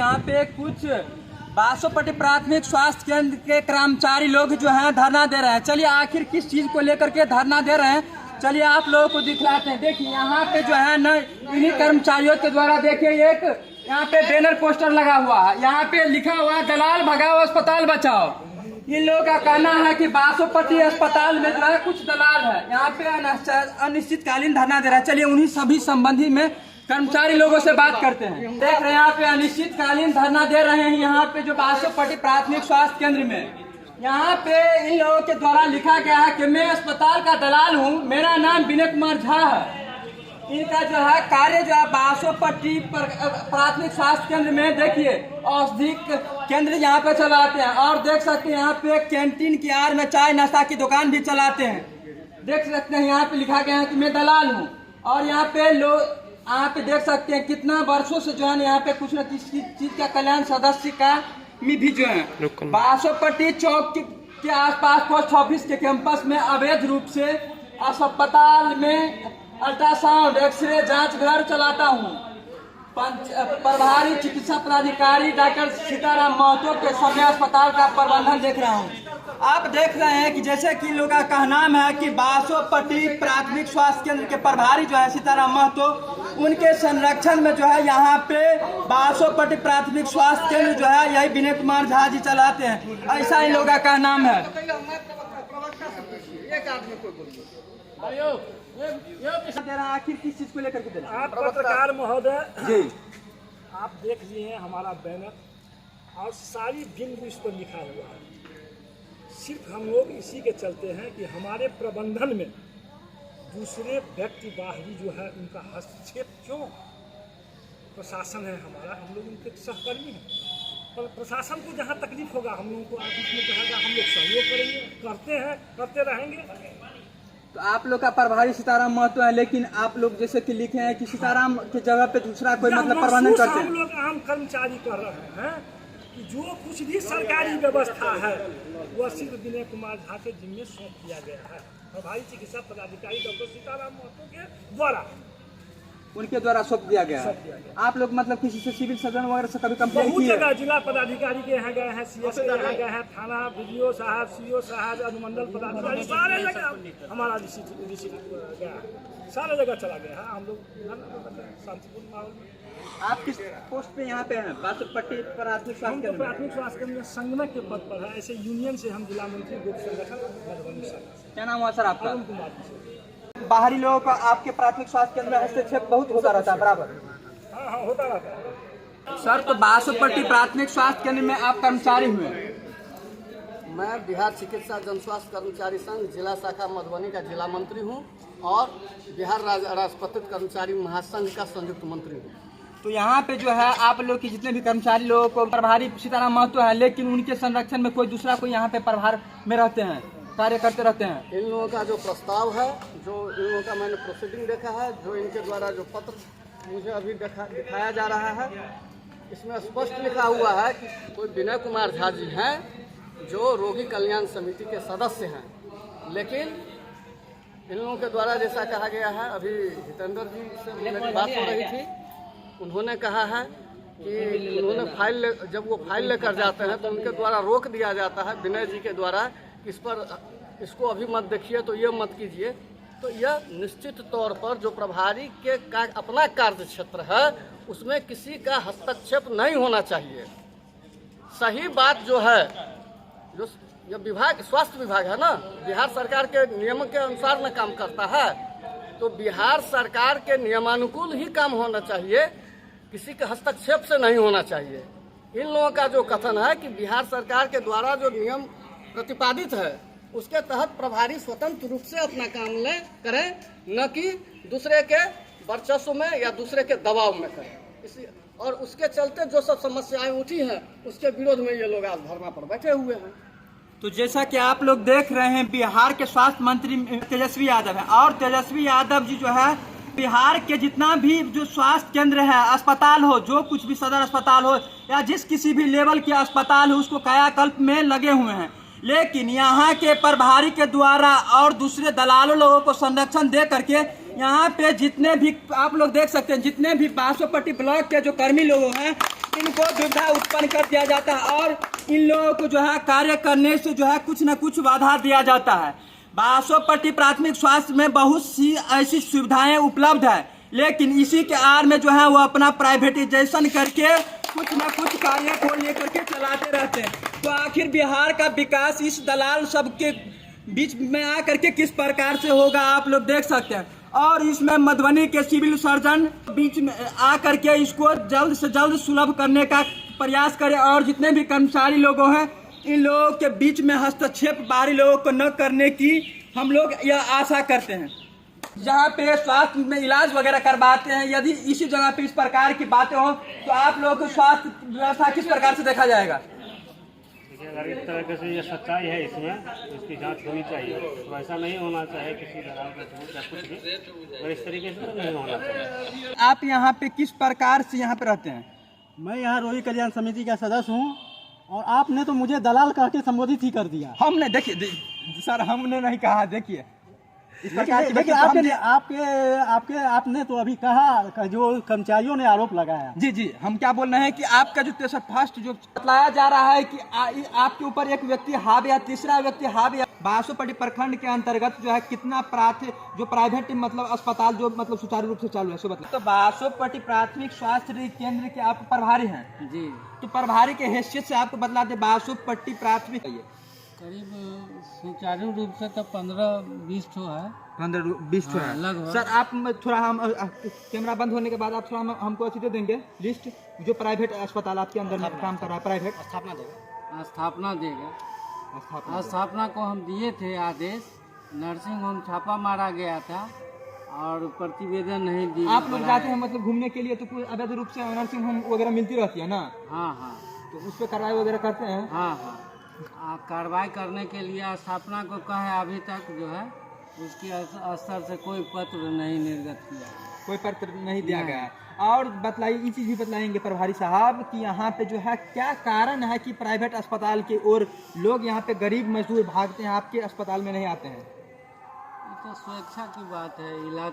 यहाँ पे कुछ बासोपट्टी प्राथमिक स्वास्थ्य केंद्र के कर्मचारी लोग जो हैं धरना दे रहे हैं। चलिए आखिर किस चीज़ को लेकर के धरना दे रहे हैं, चलिए आप लोगों को दिखलाते हैं। देखिए यहाँ पे जो है न इन्हीं कर्मचारियों के द्वारा देखिए एक यहाँ पे बैनर पोस्टर लगा हुआ है, यहाँ पे लिखा हुआ है दलाल भगाओ अस्पताल बचाओ। इन लोगों का कहना है कि बासोपट्टी अस्पताल में जो है कुछ दलाल है, यहाँ पे अनिश्चितकालीन धरना दे रहा है। चलिए उन्हीं सभी संबंधी में कर्मचारी लोगों से बात करते हैं। देख रहे हैं यहाँ पे अनिश्चितकालीन धरना दे रहे हैं यहाँ पे जो बासोपट्टी प्राथमिक स्वास्थ्य केंद्र में। यहाँ पे इन लोगों के द्वारा लिखा गया है कि मैं अस्पताल का दलाल हूँ, मेरा नाम विनय कुमार झा है। इनका जो है कार्य जो है बासोपट्टी प्राथमिक स्वास्थ्य केंद्र में देखिए औषधि केंद्र यहाँ पे चलाते हैं और देख सकते हैं यहाँ पे कैंटीन की आड़ में चाय नाश्ता की दुकान भी चलाते हैं। देख सकते हैं यहाँ पे लिखा गया है कि मैं दलाल हूँ। और यहाँ पे लोग यहाँ पे देख सकते हैं कितना वर्षों से जो है यहाँ पे कुछ न किसी चीज का कल्याण सदस्य का भी जो है बासोपट्टी चौक के आसपास पोस्ट ऑफिस के कैंपस में अवैध रूप से अस्पताल में अल्ट्रासाउंड एक्सरे जांच घर चलाता हूँ। प्रभारी चिकित्सा पदाधिकारी डॉक्टर सीताराम महतो के समय अस्पताल का प्रबंधन देख रहा हूँ। आप देख रहे हैं कि जैसे कि लोगों का कहना है कि बासोपट्टी प्राथमिक स्वास्थ्य केंद्र के प्रभारी जो है सीताराम महतो, उनके संरक्षण में जो है यहाँ पे बासोपट्टी प्राथमिक स्वास्थ्य केंद्र जो है यही विनय कुमार झा जी चलाते हैं, ऐसा इन लोगों का कहना है। आखिर किस चीज को लेकर के देना? आप पत्रकार महोदय जी, आप देख लिए हमारा बैनर और सारी बिंदु इस पर लिखा हुआ है। सिर्फ हम लोग इसी के चलते हैं कि हमारे प्रबंधन में दूसरे व्यक्ति बाहरी जो है उनका हस्तक्षेप क्यों। प्रशासन है हमारा, हम लोग उनके सहकर्मी हैं, पर प्रशासन को जहाँ तकलीफ होगा हम लोगों को ऑफिस में कहेगा, हम लोग सहयोग करेंगे, करते हैं, करते रहेंगे। तो आप लोग का प्रभारी सीताराम महतो है, लेकिन आप लोग जैसे कि लिखे हैं कि सीताराम की जगह पे दूसरा कोई मतलब प्रबंधन करते हैं। हम लोग आम कर्मचारी कर रहे हैं कि जो कुछ भी सरकारी व्यवस्था है वह सिर्फ विनय कुमार झा के जिम्मे सौंप दिया गया है। प्रभारी चिकित्सा पदाधिकारी डॉक्टर सीताराम महतो के द्वारा, उनके द्वारा सौंप दिया गया है। आप लोग मतलब किसी से सिविल सर्जन वगैरह से कभी कंप्लेंट की है? जिला पदाधिकारी के यहाँ गए हैं, सीएस के यहाँ गए हैं, थाना वीडियो साहब, सीओ साहब, अनुमंडल पदाधिकारी सारे जगह हमारा रिसीट गया है, सारे जगह चला गया है। हम लोग शांतिपूर्ण माहौल में। आप किस पोस्ट पे यहाँ पे हैं? बासोपट्टी प्राथमिक स्वास्थ्य केंद्र। प्राथमिक स्वास्थ्य केंद्र में संगठक के पद पर है, ऐसे यूनियन से हम जिला मंत्री ग्रुप संगठन। क्या नाम हुआ सर आपका? अरुण कुमार। बाहरी लोगों का आपके प्राथमिक स्वास्थ्य केंद्र में हस्तक्षेप बहुत होता रहता है बराबर? हाँ, होता रहता है सर। तो बासोपट्टी प्राथमिक स्वास्थ्य केंद्र में आप कर्मचारी हुए? मैं बिहार चिकित्सा जनस्वास्थ्य कर्मचारी संघ जिला शाखा मधुबनी का जिला मंत्री हूं और बिहार राजपत्रित कर्मचारी महासंघ का संयुक्त मंत्री हूं। तो यहाँ पे जो है आप लोग के जितने भी कर्मचारी लोगों को प्रभारी सीताराम महतो है, लेकिन उनके संरक्षण में कोई दूसरा कोई यहाँ पे प्रभार में रहते हैं, कार्य करते रहते हैं। इन लोगों का जो प्रस्ताव है, जो इन लोगों का मैंने प्रोसीडिंग देखा है, जो इनके द्वारा जो पत्र मुझे अभी दिखाया जा रहा है, इसमें स्पष्ट लिखा हुआ है कि कोई विनय कुमार झा जी हैं जो रोगी कल्याण समिति के सदस्य हैं। लेकिन इन लोगों के द्वारा जैसा कहा गया है, अभी हितेंद्र जी से मेरी बात हो रही थी, उन्होंने कहा है कि उन्होंने जब वो फाइल लेकर जाते हैं तो उनके द्वारा रोक दिया जाता है विनय जी के द्वारा, इस पर इसको अभी मत देखिए, तो ये मत कीजिए। तो यह निश्चित तौर पर जो प्रभारी के अपना कार्य क्षेत्र है उसमें किसी का हस्तक्षेप नहीं होना चाहिए। सही बात जो है, जो यह विभाग स्वास्थ्य विभाग है ना, बिहार सरकार के नियम के अनुसार न काम करता है, तो बिहार सरकार के नियमानुकूल ही काम होना चाहिए, किसी के हस्तक्षेप से नहीं होना चाहिए। इन लोगों का जो कथन है कि बिहार सरकार के द्वारा जो नियम प्रतिपादित है उसके तहत प्रभारी स्वतंत्र रूप से अपना काम करें, न कि दूसरे के वर्चस्व में या दूसरे के दबाव में करें। और उसके चलते जो सब समस्याएं उठी हैं उसके विरोध में ये लोग आज धरना पर बैठे हुए हैं। तो जैसा कि आप लोग देख रहे हैं, बिहार के स्वास्थ्य मंत्री तेजस्वी यादव है और तेजस्वी यादव जी जो है बिहार के जितना भी जो स्वास्थ्य केंद्र है, अस्पताल हो, जो कुछ भी सदर अस्पताल हो या जिस किसी भी लेवल के अस्पताल हो, उसको कायाकल्प में लगे हुए हैं। लेकिन यहाँ के प्रभारी के द्वारा और दूसरे दलालों लोगों को संरक्षण दे करके यहाँ पे जितने भी आप लोग देख सकते हैं, जितने भी बासोपट्टी ब्लॉक के जो कर्मी लोग हैं इनको दुविधा उत्पन्न कर दिया जाता है और इन लोगों को जो है कार्य करने से जो है कुछ न कुछ बाधा दिया जाता है। बासोपट्टी प्राथमिक स्वास्थ्य में बहुत सी ऐसी सुविधाएं उपलब्ध है, लेकिन इसी के आड़ में जो है वो अपना प्राइवेटाइजेशन करके कुछ न कुछ कार्य को लेकर के चलाते रहते हैं। तो आखिर बिहार का विकास इस दलाल सबके बीच में आकर के किस प्रकार से होगा आप लोग देख सकते हैं। और इसमें मधुबनी के सिविल सर्जन बीच में आकर के इसको जल्द से जल्द सुलभ करने का प्रयास करें और जितने भी कर्मचारी लोगों हैं इन लोगों के बीच में हस्तक्षेप बाहरी लोगों को न करने की हम लोग यह आशा करते हैं। जहाँ पे स्वास्थ्य में इलाज वगैरह करवाते हैं, यदि इसी जगह पे इस प्रकार की बातें हों तो आप लोगों को स्वास्थ्य व्यवस्था किस प्रकार से देखा जाएगा? अगर इस तरह से ये सच्चाई है इसमें इसकी जांच होनी चाहिए। तो ऐसा नहीं होना चाहिए किसी दलाल का झूठ या कुछ भी, और इस तरीके से तो नहीं होना चाहिए। आप यहाँ पे किस प्रकार से यहाँ पे रहते हैं? मैं यहाँ रोगी कल्याण समिति का सदस्य हूँ और आपने तो मुझे दलाल कह के संबोधित ही कर दिया। हमने देखिए सर, हमने नहीं कहा। देखिए इस प्रकार की देखिए आपने तो अभी कहा जो कर्मचारियों ने आरोप लगाया। जी हम क्या बोल रहे हैं कि आपका जो 63 जो बताया जा रहा है कि आपके ऊपर एक व्यक्ति हावी है, तीसरा व्यक्ति हावी है। बासोपट्टी प्रखंड के अंतर्गत जो है कितना जो प्राइवेट मतलब अस्पताल जो मतलब सुचारू रूप से चालू है सो बताइए। तो बासोपट्टी प्राथमिक स्वास्थ्य केंद्र के आप प्रभारी हैं जी। तो प्रभारी के हैसियत से आपको बतला दे बासोपट्टी प्राथमिक करीब सुचारू रूप से तो 15-20 ठो है। 15-20 ठो है लगभग। सर आप थोड़ा हम कैमरा बंद होने के बाद आप थोड़ा हमको अच्छी दे देंगे लिस्ट जो प्राइवेट अस्पताल आपके अंदर में काम कर रहा है। प्राइवेट स्थापना देगा। स्थापना को हम दिए थे आदेश, नर्सिंग होम छापा मारा गया था और प्रतिवेदन नहीं दिया। आप लोग जाते हैं मतलब घूमने के लिए तो कोई अवैध रूप से नर्सिंग होम वगैरह मिलती रहती है ना? हाँ तो उस पर कार्रवाई वगैरह करते हैं? हाँ कार्रवाई करने के लिए स्थापना को कहे, अभी तक जो है उसके स्तर से कोई पत्र नहीं निर्गत किया, कोई पत्र नहीं दिया गया है। और बतलाइए, ये चीज़ भी बतलाएंगे प्रभारी साहब कि यहाँ पे जो है क्या कारण है कि प्राइवेट अस्पताल की ओर लोग यहाँ पे गरीब मजदूर भागते हैं, आपके अस्पताल में नहीं आते हैं? ये तो स्वेच्छा की बात है। इलाज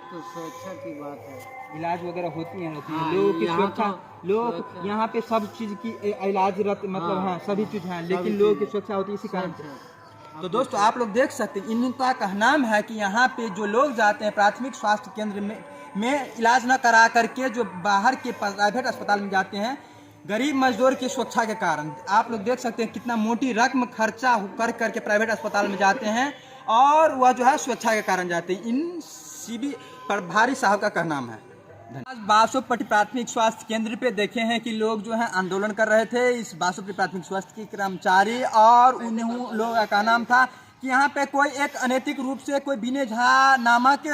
तो स्वेच्छा की बात है। इलाज वगैरह होती है हाँ, लोगों की यहाँ सुरक्षा, तो लोग यहाँ पे सब चीज़ की इलाज मतलब हाँ सभी चीज़ है, लेकिन लोगों की सुरक्षा होती है इसी कारण से। तो दोस्तों आप लोग देख सकते हैं, इनका कहना है कि यहाँ पे जो लोग जाते हैं प्राथमिक स्वास्थ्य केंद्र में इलाज न करा करके जो बाहर के प्राइवेट अस्पताल में जाते हैं गरीब मजदूर की सुरक्षा के कारण। आप लोग देख सकते हैं कितना मोटी रकम खर्चा कर करके प्राइवेट अस्पताल में जाते हैं और वह जो है सुरक्षा के कारण जाते हैं। इन सीबी प्रभारी साहब का कहना है। आज बासोपट्टी प्राथमिक स्वास्थ्य केंद्र पे देखे हैं कि लोग जो है आंदोलन कर रहे थे, इस बासोपट्टी प्राथमिक स्वास्थ्य के कर्मचारी, और उन्हें लोगों का नाम था कि यहाँ पे कोई एक अनैतिक रूप से कोई विनय झा नामक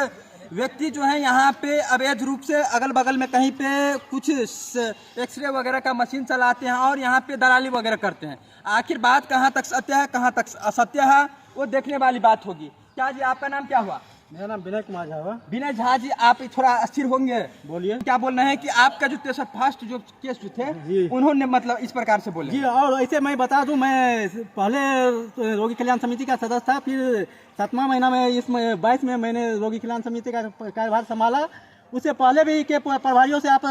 व्यक्ति जो है यहाँ पे अवैध रूप से अगल बगल में कहीं पे कुछ एक्सरे वगैरह का मशीन चलाते हैं और यहाँ पे दलाली वगैरह करते हैं। आखिर बात कहाँ तक सत्य है कहाँ तक असत्य है वो देखने वाली बात होगी। क्या जी आपका नाम क्या हुआ? मेरा नाम विनय कुमार झा हुआ। विनय झा जी आप थोड़ा अस्थिर होंगे, बोलिए। क्या बोल रहे हैं कि आपका जो 63 जो केस जो थे जी, उन्होंने मतलब इस प्रकार से बोले? जी, और ऐसे मैं बता दूं, मैं पहले रोगी कल्याण समिति का सदस्य था, फिर 7वां महीना में इस 22 में मैंने रोगी कल्याण समिति का कार्यभार संभाला। उससे पहले भी के प्रभारियों से आप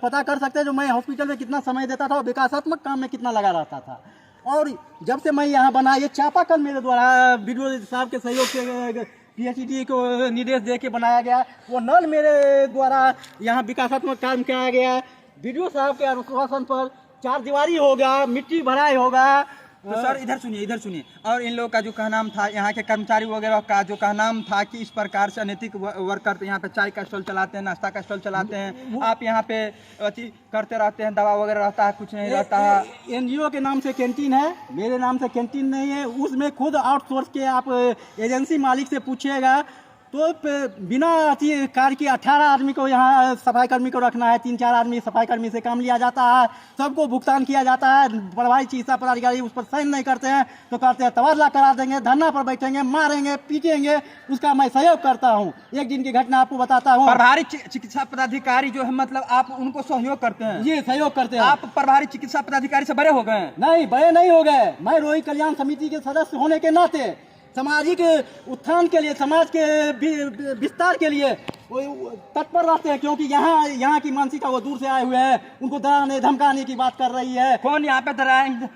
पता कर सकते हैं जो मैं हॉस्पिटल में कितना समय देता था और विकासात्मक काम में कितना लगा रहता था। और जब से मैं यहाँ बना, ये चापाकल मेरे द्वारा बीडीओ साहब के सहयोग से पीएचडी को निर्देश दे के बनाया गया, वो नल मेरे द्वारा यहाँ विकासात्मक काम किया गया। बीडीओ साहब के अनुशासन पर 4 दीवारी होगा, मिट्टी भराई होगा। तो सर इधर सुनिए। और इन लोगों का जो कहना था, यहाँ के कर्मचारी वगैरह का जो कहना था कि इस प्रकार से अनैतिक वर्कर यहाँ पे चाय का स्टॉल चलाते हैं, नाश्ता का स्टॉल चलाते हैं, आप यहाँ पे अति करते रहते हैं, दवा वगैरह रहता है, कुछ नहीं रहता है। एनजीओ के नाम से कैंटीन है, मेरे नाम से कैंटीन नहीं है। उसमें खुद आउटसोर्स के आप एजेंसी मालिक से पूछिएगा तो बिना कार्य की 18 आदमी को यहाँ सफाई कर्मी को रखना है, 3-4 आदमी सफाई कर्मी से काम लिया जाता है, सबको भुगतान किया जाता है। प्रभारी चिकित्सा पदाधिकारी उस पर साइन नहीं करते हैं तो कहते हैं तबादला करा देंगे, धरना पर बैठेंगे, मारेंगे, पीटेंगे। उसका मैं सहयोग करता हूँ। एक दिन की घटना आपको बताता हूँ। प्रभारी चिकित्सा पदाधिकारी जो है मतलब आप उनको सहयोग करते हैं? जी सहयोग करते हैं। आप प्रभारी चिकित्सा पदाधिकारी से बड़े हो गए? नहीं, बड़े नहीं हो गए। मैं रोगी कल्याण समिति के सदस्य होने के नाते सामाजिक उत्थान के लिए, समाज के विस्तार के लिए तत्पर रहते हैं, क्योंकि यहाँ की मानसिकता वो दूर से आए हुए हैं, उनको डराने धमकाने की बात कर रही है। कौन यहाँ पे डराएंगे?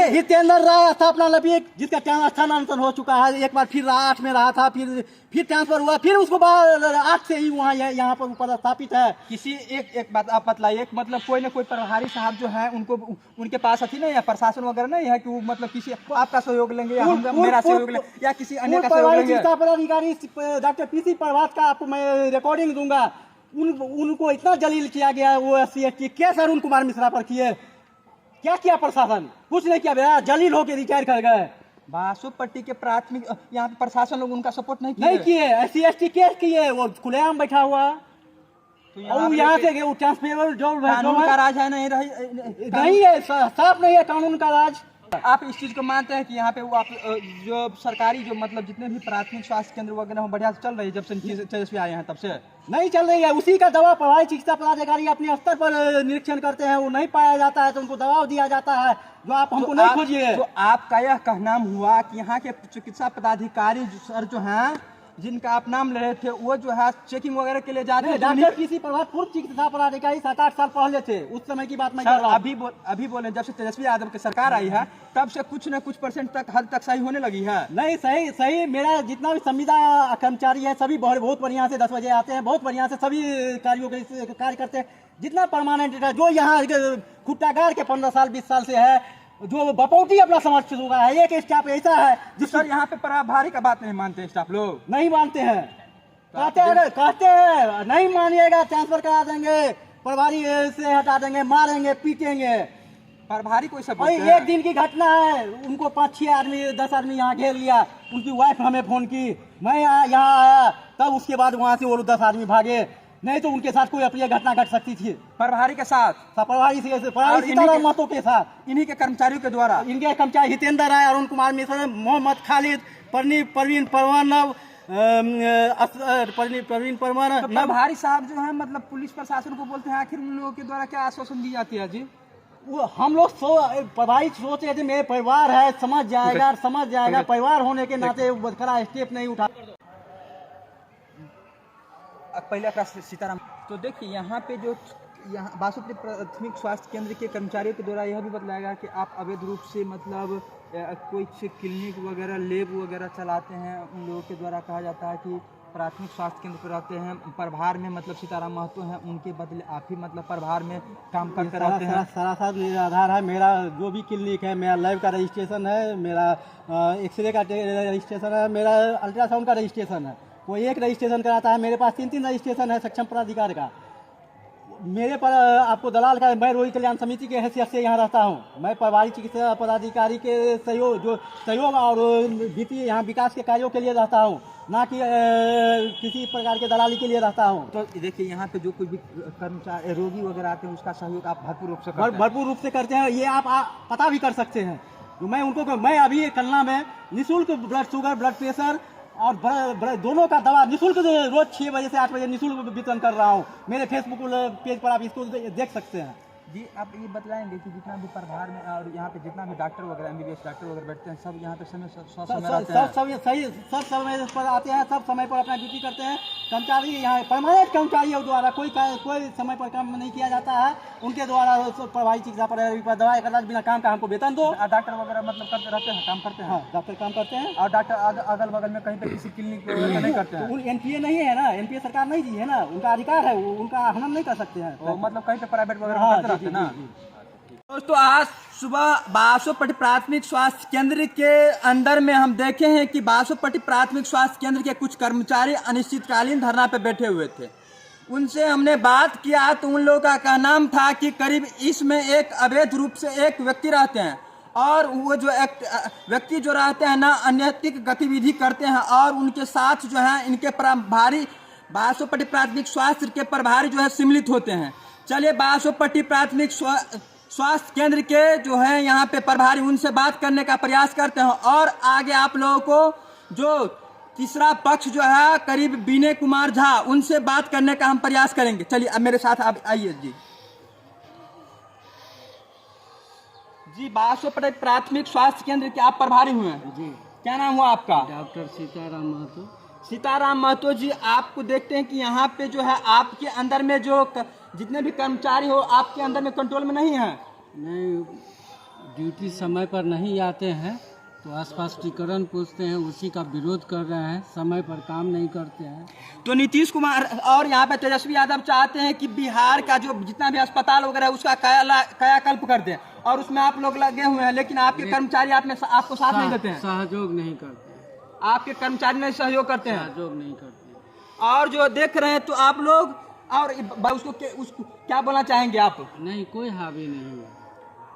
हितेंद्र राय स्थापना लबीक, जिसका स्थानांतरण हो चुका है, एक बार फिर 8 में रहा था, फिर ट्रांसफर हुआ, फिर उसको 8 से ही वहाँ यहाँ पर पदस्थापित है। किसी एक बात आप बतलाइए, मतलब कोई ना कोई प्रभारी साहब जो है उनको उनके पास अथी नहीं है, प्रशासन वगैरह नहीं है कि वो मतलब किसी आपका सहयोग लेंगे या मेरा सहयोग लेंगे या किसी अन्य का सहयोग लेंगे? पदाधिकारी डॉक्टर पीसी प्रभात का आपको मैं रिकॉर्डिंग दूंगा, उनको इतना जलील किया गया, वो SC/ST केस अरुण कुमार मिश्रा पर किए, क्या किया प्रशासन? कुछ नहीं किया, जलील होकर रिटायर कर गए। बासोपट्टी के प्राथमिक यहाँ पे प्रशासन लोग उनका सपोर्ट नहीं किए, SC/ST केस किए, वो खुलेआम बैठा हुआ। तो यहाँ से ट्रांसफर कानून का राज है नहीं है, साफ नहीं है कानून का राज। आप इस चीज को मानते हैं कि यहाँ पे वो आप जो सरकारी जो मतलब जितने भी प्राथमिक स्वास्थ्य केंद्र वगैरह बढ़िया से चल रही है जब से तेजस्वी आए हैं तब से? नहीं चल रही है, उसी का दवा प्रभारी चिकित्सा पदाधिकारी अपने स्तर पर निरीक्षण करते हैं, वो नहीं पाया जाता है तो उनको दबाव दिया जाता है, जो आप हमको नहीं खोजिए। तो आपका यह कहना हुआ कि यहाँ के चिकित्सा पदाधिकारी सर जो हैं जिनका आप नाम ले रहे थे वो जो है चेकिंग वगैरह के लिए जाते हैं? डॉक्टर पीसी प्रभात पूर्व चिकित्सा पदाधिकारी 7-8 साल पहले थे, उस समय की बात मैं कर रहा हूं। अभी बोले जब से तेजस्वी यादव की सरकार आई है तब से कुछ न कुछ % तक हद तक सही होने लगी है। नहीं सही मेरा जितना भी संविदा कर्मचारी है सभी बहुत बढ़िया से 10 बजे आते हैं, बहुत बढ़िया से सभी कार्यों के कार्य करते हैं। जितना परमानेंट जो यहाँ खुट्टागार के 15 साल 20 साल से है, जो बपौटी अपना समझ चुका है, एक स्टाफ ऐसा है जिस सर यहाँ पे प्रभारी का बात नहीं मानते स्टाफ लोग? नहीं मानते हैं, कहते हैं नहीं मानिएगा ट्रांसफर करा देंगे, प्रभारी से हटा देंगे, मारेंगे पीटेंगे। प्रभारी कोई सब एक दिन की घटना है, उनको 5-6 आदमी 10 आदमी यहाँ घेर लिया, उनकी वाइफ हमें फोन की, मैं यहाँ आया, तब उसके बाद वहाँ से वो 10 आदमी भागे, नहीं तो उनके साथ कोई अप्रिय घटना घट सकती थी। प्रभारी के साथ? प्रभारी सीताराम महतो के साथ, इन्हीं के कर्मचारियों के द्वारा? इनके कर्मचारी हितेंद्र राय, अरुण कुमार मिश्रा, मोहम्मद खालिद, प्रवीण परमानव, प्रवीण परमानव। प्रभारी साहब जो है मतलब पुलिस प्रशासन को बोलते हैं, आखिर उन लोगों के द्वारा क्या आश्वासन दी जाती है जी? वो हम लोग प्रभारी सोच रहे थे मेरे परिवार है, समझ जाएगा, परिवार होने के नाते खरा स्टेप नहीं उठा। पहले सीताराम, तो देखिए यहाँ पे जो यहाँ बासोपट्टी प्राथमिक स्वास्थ्य केंद्र के कर्मचारियों के द्वारा यह भी बताया गया कि आप अवैध रूप से मतलब कोई क्लिनिक वगैरह लैब वगैरह चलाते हैं, उन लोगों के द्वारा कहा जाता है कि प्राथमिक स्वास्थ्य केंद्र पर रहते हैं, प्रभार में मतलब सीताराम महतो हैं, उनके बदले आप ही मतलब प्रभार में काम करते रहते हैं। सरासर मेरा आधार है, मेरा जो भी क्लिनिक है, मेरा लैब का रजिस्ट्रेशन है, मेरा एक्सरे का रजिस्ट्रेशन है, मेरा अल्ट्रासाउंड का रजिस्ट्रेशन है। कोई एक रजिस्ट्रेशन कराता है, मेरे पास 3 रजिस्ट्रेशन है सक्षम पदाधिकारी का। मेरे पर आपको दलाल का, मैं रोगी कल्याण समिति के हैसियत से यहाँ रहता हूँ, मैं प्रभारी चिकित्सा पदाधिकारी के सहयोग और वित्तीय यहाँ विकास के कार्यों के लिए रहता हूँ, ना कि किसी प्रकार के दलाली के लिए रहता हूँ। तो देखिए यहाँ पे जो कोई भी कर्मचारी रोगी वगैरह आते हैं उसका सहयोग आप भरपूर रूप से करते हैं। ये आप पता भी कर सकते हैं। मैं अभी कलना में निःशुल्क ब्लड शुगर, ब्लड प्रेशर और दोनों का दवा निःशुल्क रोज 6 बजे से 8 बजे निःशुल्क वितरण कर रहा हूँ। मेरे फेसबुक पेज पर आप इसको देख सकते हैं। जी, आप ये बतलाएंगे कि जितना भी प्रभार में और यहाँ पे जितना भी डॉक्टर वगैरह MBBS डॉक्टर वगैरह बैठते हैं, सब यहाँ पे समय पर आते हैं, सब समय पर अपना ड्यूटी करते हैं। कर्मचारी यहाँ परमानेंट कर्मचारियों द्वारा कोई समय पर काम नहीं किया जाता है, उनके द्वारा प्रभारी चिकित्सा पर दवाई का बिना काम का हमको वेतन दो। डॉक्टर वगैरह मतलब करते रहते हैं, काम करते हैं? हाँ, डॉक्टर काम करते हैं। और डॉक्टर अगल बगल में कहीं पे किसी क्लिनिक नहीं करते हैं? NPA नहीं है ना, NPA सरकार नहीं दी है ना, उनका अधिकार है, उनका हम नहीं कर सकते हैं। मतलब कहीं पे प्राइवेट वगैरह करते रहते हैं ना। दोस्तों, आज सुबह बासोपट्टी प्राथमिक स्वास्थ्य केंद्र के अंदर में हम देखे हैं कि बासोपट्टी प्राथमिक स्वास्थ्य केंद्र के कुछ कर्मचारी अनिश्चितकालीन धरना पे बैठे हुए थे। उनसे हमने बात किया तो उन लोगों का कहना था कि करीब इसमें एक अवैध रूप से एक व्यक्ति रहते हैं और वो जो व्यक्ति जो रहते हैं ना अनैतिक गतिविधि करते हैं और उनके साथ जो है इनके प्रभारी बासोपट्टी प्राथमिक स्वास्थ्य के प्रभारी जो है सम्मिलित होते हैं। चलिए बासोपट्टी प्राथमिक स्वास्थ्य केंद्र के जो है यहाँ पे प्रभारी, उनसे बात करने का प्रयास करते हैं और आगे आप लोगों को जो तीसरा पक्ष जो है करीब विनय कुमार झा, उनसे बात करने का हम प्रयास करेंगे। चलिए अब मेरे साथ आप आइए। जी, बासोपट्टी प्राथमिक स्वास्थ्य केंद्र के आप प्रभारी हुए हैं? जी। क्या नाम हुआ आपका? डॉक्टर सीताराम महतो। सीताराम महतो जी, आपको देखते हैं कि यहाँ पे जो है आपके अंदर में जो जितने भी कर्मचारी हो आपके अंदर में कंट्रोल में नहीं है। नहीं, ड्यूटी समय पर नहीं आते हैं तो स्पष्टीकरण पूछते हैं, उसी का विरोध कर रहे हैं, समय पर काम नहीं करते हैं। तो नीतीश कुमार और यहाँ पे तेजस्वी यादव चाहते हैं कि बिहार का जो जितना भी अस्पताल वगैरह है उसका कायाकल्प कर दें, और उसमें आप लोग लगे हुए हैं, लेकिन आपके कर्मचारी आपको साथ नहीं देते हैं, सहयोग नहीं करते हैं, आपके कर्मचारी नहीं सहयोग करते हैं, सहयोग नहीं करते हैं। और जो देख रहे हैं तो आप लोग और उसको क्या बोलना चाहेंगे आप? नहीं, कोई हावी नहीं है।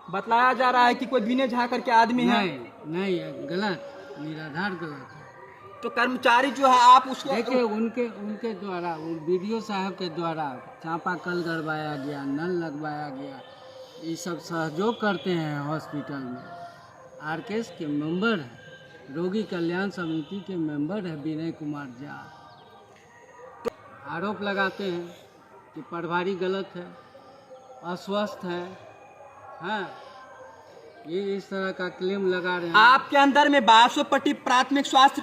बतलाया जा रहा है कि कोई बिने झा करके आदमी है। नहीं, गलत, निराधार गलत है। तो कर्मचारी जो है आप उसके देखिए, उनके द्वारा वीडियो साहब के द्वारा चापाकल गड़वाया गया, नल लगवाया गया, ये सब सहयोग करते हैं हॉस्पिटल में। आरकेएस के मेंबर है, रोगी कल्याण समिति के मेंबर है विनय कुमार झा। आरोप लगाते हैं कि प्रभारी गलत है, अस्वस्थ है, हाँ, ये इस तरह का क्लेम लगा रहे हैं। आपके अंदर में बासोपट्टी प्राथमिक स्वास्थ्य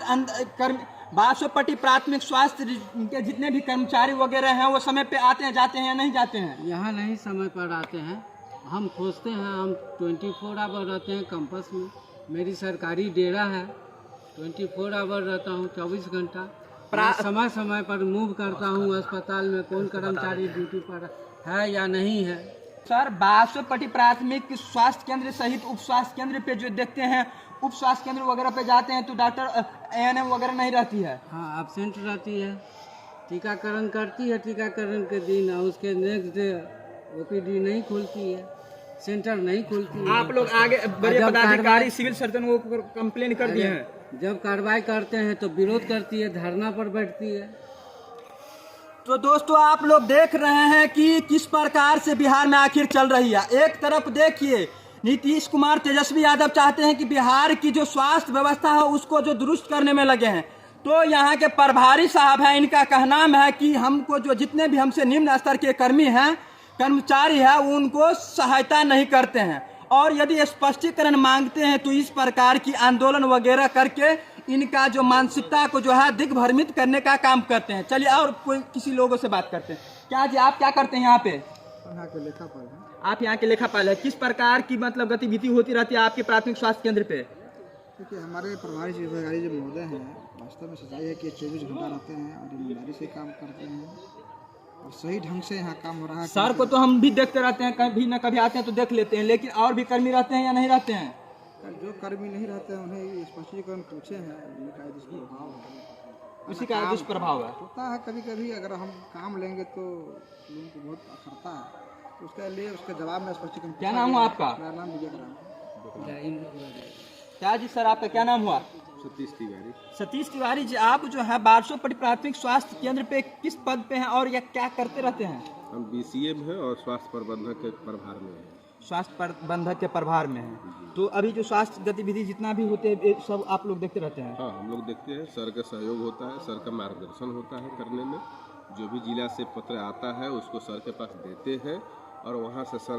के जितने भी कर्मचारी वगैरह हैं वो समय पे आते हैं, जाते हैं या नहीं जाते हैं? यहाँ नहीं समय पर आते हैं, हम खोजते हैं, हम 24 आवर रहते हैं कैंपस में। मेरी सरकारी डेरा है, 24 आवर रहता हूँ, 24 घंटा। समय समय पर मूव करता हूँ अस्पताल में, कौन कर्मचारी ड्यूटी पर है या नहीं है। सर, बासोपट्टी प्राथमिक स्वास्थ्य केंद्र सहित उप स्वास्थ्य केंद्र पे जो देखते हैं, उप स्वास्थ्य केंद्र वगैरह पे जाते हैं तो डॉक्टर ANM वगैरह नहीं रहती है। हाँ, एब्सेंट रहती है, टीकाकरण करती है टीकाकरण के दिन, और उसके नेक्स्ट डे OPD नहीं खुलती है, सेंटर नहीं खुलती है। आप लोग आगे बड़े पदाधिकारी सिविल सर्जन को कंप्लेन कर दिए हैं। जब कार्रवाई करते हैं तो विरोध करती है, धरना पर बैठती है। तो दोस्तों, आप लोग देख रहे हैं कि किस प्रकार से बिहार में आखिर चल रही है। एक तरफ देखिए, नीतीश कुमार तेजस्वी यादव चाहते हैं कि बिहार की जो स्वास्थ्य व्यवस्था है उसको जो दुरुस्त करने में लगे हैं। तो यहाँ के प्रभारी साहब हैं, इनका कहना है कि हमको जो जितने भी हमसे निम्न स्तर के कर्मी हैं, कर्मचारी है, उनको सहायता नहीं करते हैं, और यदि स्पष्टीकरण मांगते हैं तो इस प्रकार की आंदोलन वगैरह करके इनका जो मानसिकता को जो है दिग्भ्रमित करने का काम करते हैं। चलिए और कोई किसी लोगों से बात करते हैं। क्या जी, आप क्या करते हैं यहाँ पे? यहाँ के लेखापाल हैं। आप यहाँ के लेखापाल है। किस प्रकार की मतलब गतिविधि होती रहती है आपके प्राथमिक स्वास्थ्य केंद्र पे? क्योंकि हमारे प्रभारी जिम्मेदारी जो महोदय हैं, वास्तव में सच्चाई है कि 24 घंटा रहते हैं और ईमानदारी से काम करते हैं और सही ढंग से यहाँ काम हो रहा है। सर को तो हम भी देखते रहते हैं, कभी न कभी आते हैं तो देख लेते हैं, लेकिन और भी कर्मी रहते हैं या नहीं रहते हैं? जो कर्मी नहीं रहते हैं उन्हें स्पष्टीकरण पूछे हैं, उनका दुष्प्रभाव है, उसी का दुष्प्रभाव है। होता है कभी कभी। अगर हम काम लेंगे तो लोगों को बहुत अखरता है, तो उसके लिए उसके जवाब में स्पष्टीकरण। क्या नाम हुआ आपका? मेरा नाम विजय राम। क्या जी सर, आपका क्या नाम हुआ? सतीश तिवारी। सतीश तिवारी जी, आप जो है बासोपट्टी प्राथमिक स्वास्थ्य केंद्र पे किस पद पे हैं और या क्या करते रहते हैं? हम BCA में हैं और स्वास्थ्य प्रबंधक के प्रभार में हैं। स्वास्थ्य प्रबंधक के प्रभार में हैं। तो अभी जो स्वास्थ्य गतिविधि जितना भी होते हैं सब आप लोग देखते रहते हैं? हाँ, हम लोग देखते हैं। सर का सहयोग होता है, सर का मार्गदर्शन होता है करने में। जो भी जिला से पत्र आता है उसको सर के पास देते हैं और वहाँ से सर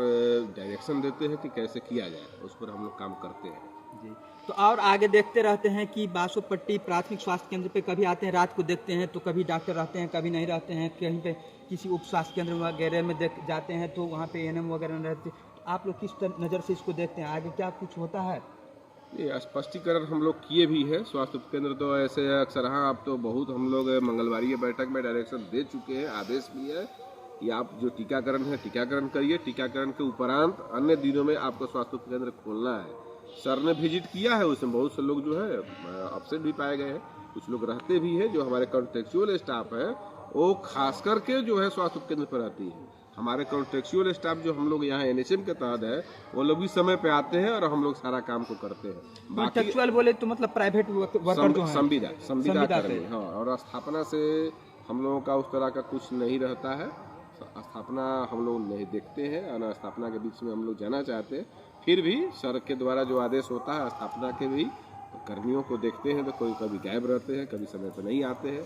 डायरेक्शन देते हैं कि कैसे किया जाए, उस पर हम लोग काम करते हैं जी। तो और आगे देखते रहते हैं कि बासोपट्टी प्राथमिक स्वास्थ्य केंद्र पे कभी आते हैं, रात को देखते हैं तो कभी डॉक्टर रहते हैं, कभी नहीं रहते हैं। कहीं पे किसी उप स्वास्थ्य केंद्र वगैरह में देख जाते हैं तो वहाँ पे ANM वगैरह नहीं रहते। आप लोग किस नज़र से इसको देखते हैं? आगे क्या कुछ होता है? ये स्पष्टीकरण हम लोग किए भी है। स्वास्थ्य केंद्र तो ऐसे अक्सर, हाँ, आप तो बहुत हम लोग मंगलवारी की बैठक में डायरेक्शन दे चुके हैं, आदेश भी है कि आप जो टीकाकरण है टीकाकरण करिए। टीकाकरण के उपरांत अन्य दिनों में आपको स्वास्थ्य केंद्र खोलना है। सर ने विजिट किया है, उसमें बहुत से लोग जो है अपसेट भी पाए गए हैं, कुछ लोग रहते भी हैं। जो हमारे कॉन्ट्रेक्चुअल स्टाफ है वो खास करके जो है स्वास्थ्य केंद्र पर रहती है। हमारे कॉन्ट्रेक्चुअल स्टाफ जो हम लोग यहाँ NHM के तहत है वो लोग भी समय पे आते हैं और हम लोग सारा काम को करते हैं। कॉन्ट्रेक्चुअल बोले तो मतलब प्राइवेट वर्कर जो है, संविदा कर्मी। हाँ, और स्थापना से हम लोगों का उस तरह का कुछ नहीं रहता है। स्थापना हम लोग नहीं देखते हैं और स्थापना के बीच में हम लोग जाना चाहते हैं। फिर भी सर के द्वारा जो आदेश होता है स्थापना के भी, तो कर्मियों को देखते हैं तो कोई कभी गायब रहते हैं, कभी समय पर नहीं आते हैं।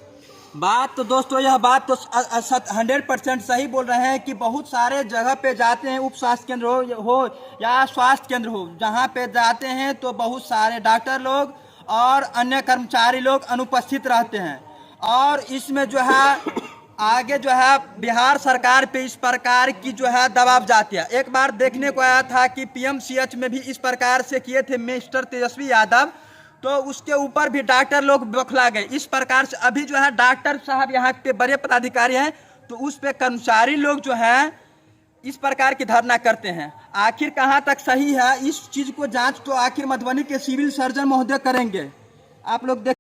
बात तो दोस्तों, यह बात तो 100% सही बोल रहे हैं कि बहुत सारे जगह पे जाते हैं, उप स्वास्थ्य केंद्र हो या स्वास्थ्य केंद्र हो, जहाँ पे जाते हैं तो बहुत सारे डॉक्टर लोग और अन्य कर्मचारी लोग अनुपस्थित रहते हैं। और इसमें जो है आगे जो है बिहार सरकार पे इस प्रकार की जो है दबाव जाती है। एक बार देखने को आया था कि पीएमसीएच में भी इस प्रकार से किए थे मिस्टर तेजस्वी यादव, तो उसके ऊपर भी डॉक्टर लोग बौखला गए। इस प्रकार से अभी जो है डॉक्टर साहब यहाँ के बड़े पदाधिकारी हैं, तो उस पे कर्मचारी लोग जो हैं इस प्रकार की धरना करते हैं। आखिर कहाँ तक सही है इस चीज को जांच तो आखिर मधुबनी के सिविल सर्जन महोदय करेंगे। आप लोग देख